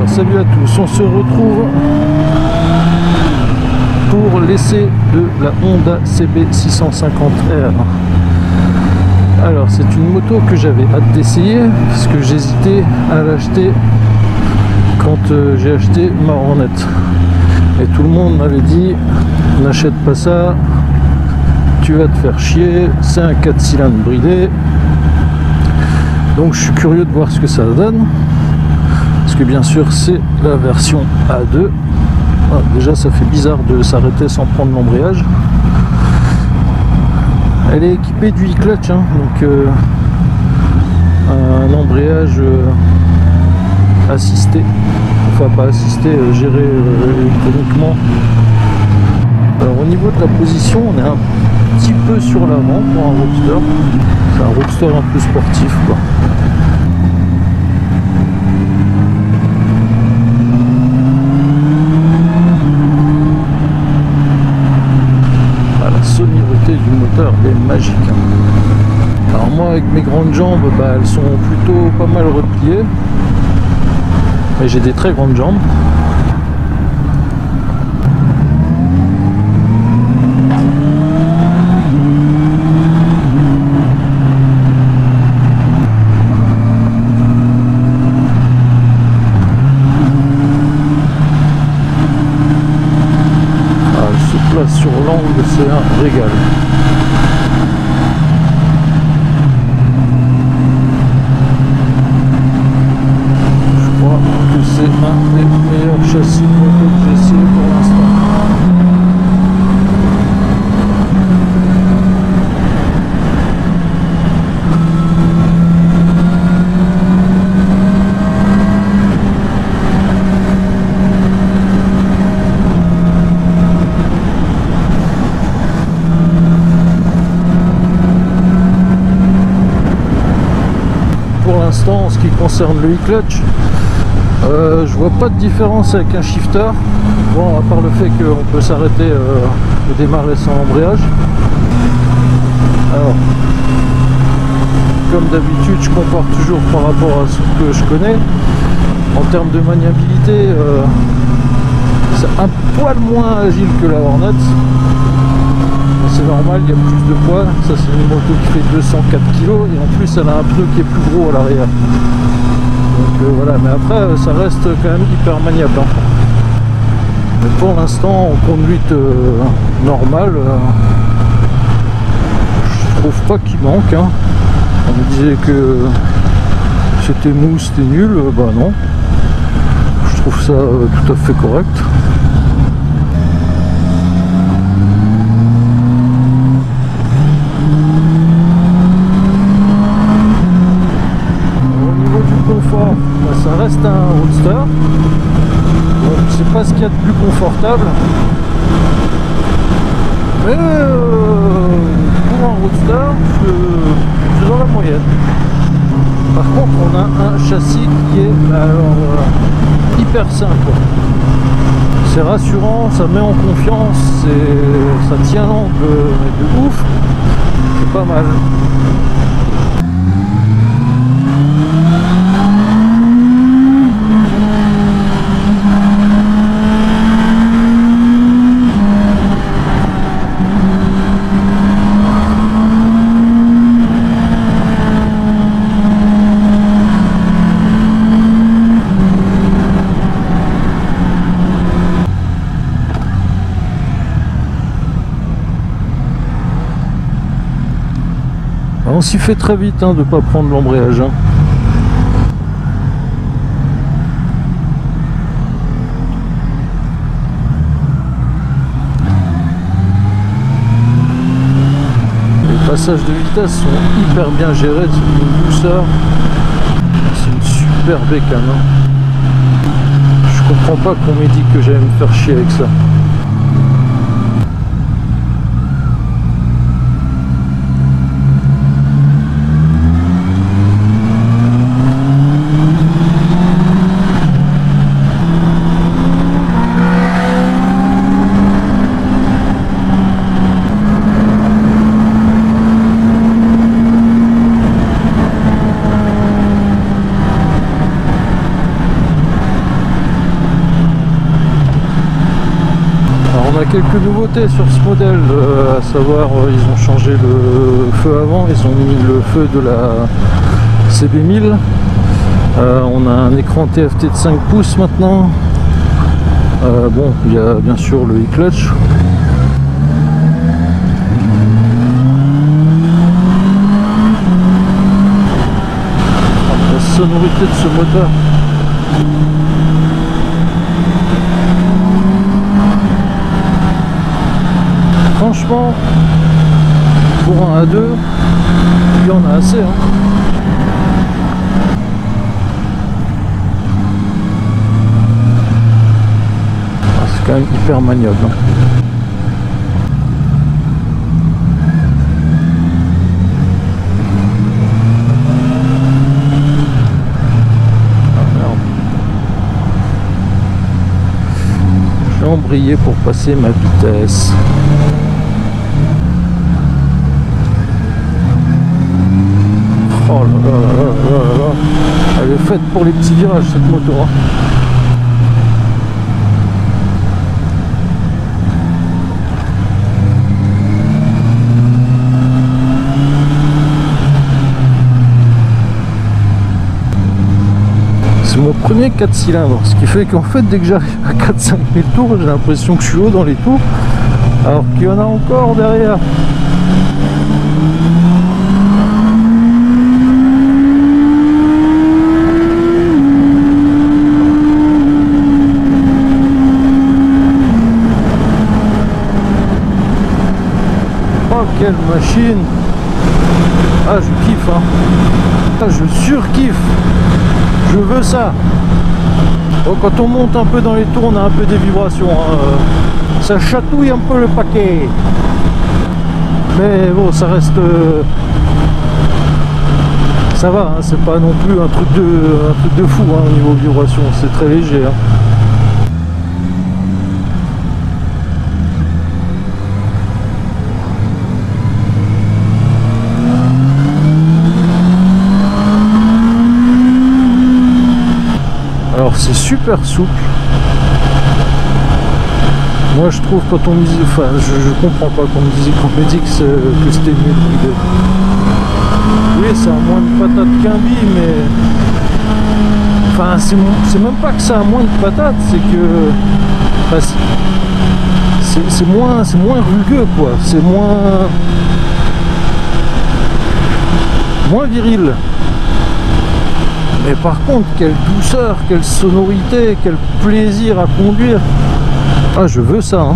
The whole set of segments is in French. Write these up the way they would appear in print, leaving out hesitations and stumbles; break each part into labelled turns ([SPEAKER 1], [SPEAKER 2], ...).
[SPEAKER 1] Alors salut à tous, on se retrouve pour l'essai de la Honda CB650R. Alors c'est une moto que j'avais hâte d'essayer parce que j'hésitais à l'acheter quand j'ai acheté ma Hornet. Et tout le monde m'avait dit n'achète pas ça, tu vas te faire chier, c'est un 4 cylindres bridé. Donc je suis curieux de voir ce que ça donne. Parce que bien sûr c'est la version A2. Ah, déjà ça fait bizarre de s'arrêter sans prendre l'embrayage. Elle est équipée du e-clutch, hein, donc un embrayage assisté, enfin pas assisté, géré électroniquement. Alors au niveau de la position, on est un petit peu sur l'avant pour un roadster. C'est un roadster un peu sportif, quoi. La sonorité du moteur est magique. Alors moi avec mes grandes jambes, elles sont plutôt pas mal repliées, mais j'ai des très grandes jambes. Sur l'angle, c'est un régal. Je crois que c'est un des meilleurs châssis de moto que j'ai essayé pour l'instant. En ce qui concerne le e-clutch, je vois pas de différence avec un shifter, bon, à part le fait qu'on peut s'arrêter de démarrer sans embrayage. Alors comme d'habitude je compare toujours par rapport à ce que je connais en termes de maniabilité. C'est un poil moins agile que la Hornet. C'est normal, il y a plus de poids. Ça c'est une moto qui fait 204 kg et en plus elle a un pneu qui est plus gros à l'arrière. Donc voilà, mais après ça reste quand même hyper maniable, hein. Mais pour l'instant en conduite normale, je trouve pas qu'il manque, hein. On me disait que c'était mou, c'était nul, bah non. Je trouve ça tout à fait correct. Ça reste un roadster, donc c'est pas ce qu'il y a de plus confortable, mais pour un roadster c'est dans la moyenne. Par contre on a un châssis qui est hyper simple, c'est rassurant, ça met en confiance, ça tient l'angle de ouf, c'est pas mal. On s'y fait très vite, hein, de ne pas prendre l'embrayage, hein. Les passages de vitesse sont hyper bien gérés, c'est une douceur, c'est une super bécane, hein. Je comprends pas qu'on m'ait dit que j'allais me faire chier avec ça. quelques nouveautés sur ce modèle, à savoir ils ont changé le feu avant, ils ont mis le feu de la CB1000. On a un écran TFT de 5 pouces maintenant. Bon, il y a bien sûr le e-clutch. La sonorité de ce moteur. Franchement, pour un A2, il y en a assez. C'est quand même hyper maniable. J'ai embrayé pour passer ma vitesse. Oh là là là là là là. Elle est faite pour les petits virages cette moto. C'est mon premier 4 cylindres, ce qui fait qu'en fait dès que j'arrive à 4-5 000 tours, j'ai l'impression que je suis haut dans les tours, alors qu'il y en a encore derrière. Oh quelle machine! Ah je kiffe Ah, je surkiffe. Je veux ça. Bon, quand on monte un peu dans les tours, on a un peu des vibrations. Ça chatouille un peu le paquet. Mais bon, ça reste... ça va, c'est pas non plus un truc de fou au niveau vibration. C'est très léger. Alors c'est super souple. Moi je trouve quand on me dit, enfin je comprends pas qu'on me dit que c'était mieux. Oui, ça a moins de patates qu'un bi, mais enfin c'est même pas que ça a moins de patates, c'est que enfin, c'est moins rugueux quoi, c'est moins viril. Mais par contre, quelle douceur, quelle sonorité, quel plaisir à conduire. Ah, je veux ça.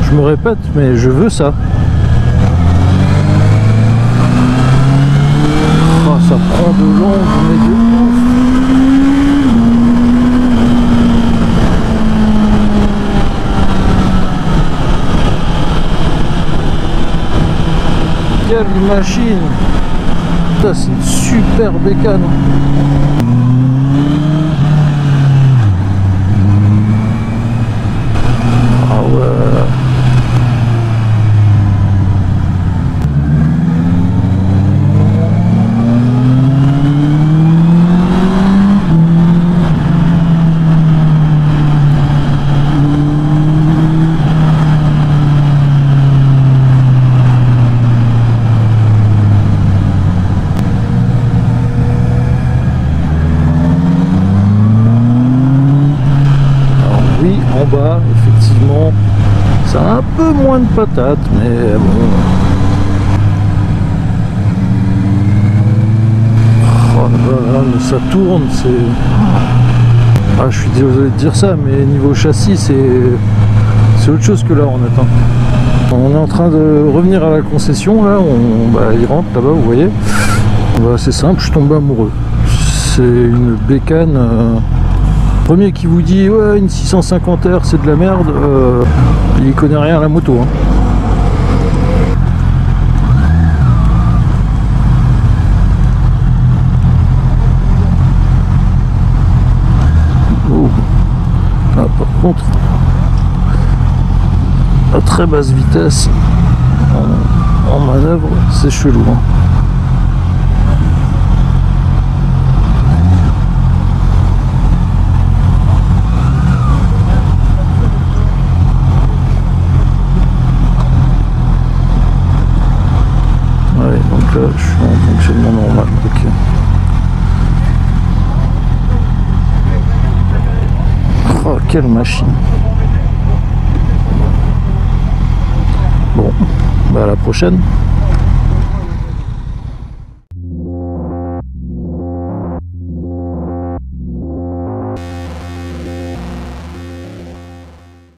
[SPEAKER 1] Je me répète, mais je veux ça. Oh, ça prend de l'angle, mais de ouf. Quelle machine! C'est une super bécane. Ah ouais. En bas, effectivement, ça a un peu moins de patates, mais bon. Oh là là, mais ça tourne, c'est... Ah, je suis désolé de dire ça, mais niveau châssis, c'est autre chose que là on attend. On est en train de revenir à la concession, là, il rentre là-bas, vous voyez. C'est simple, je tombe amoureux. C'est une bécane... Premier qui vous dit ouais une 650R c'est de la merde, il connaît rien à la moto. Oh. Ah, par contre, à très basse vitesse, en manœuvre, c'est chelou. quelle machine. Bon, bah à la prochaine.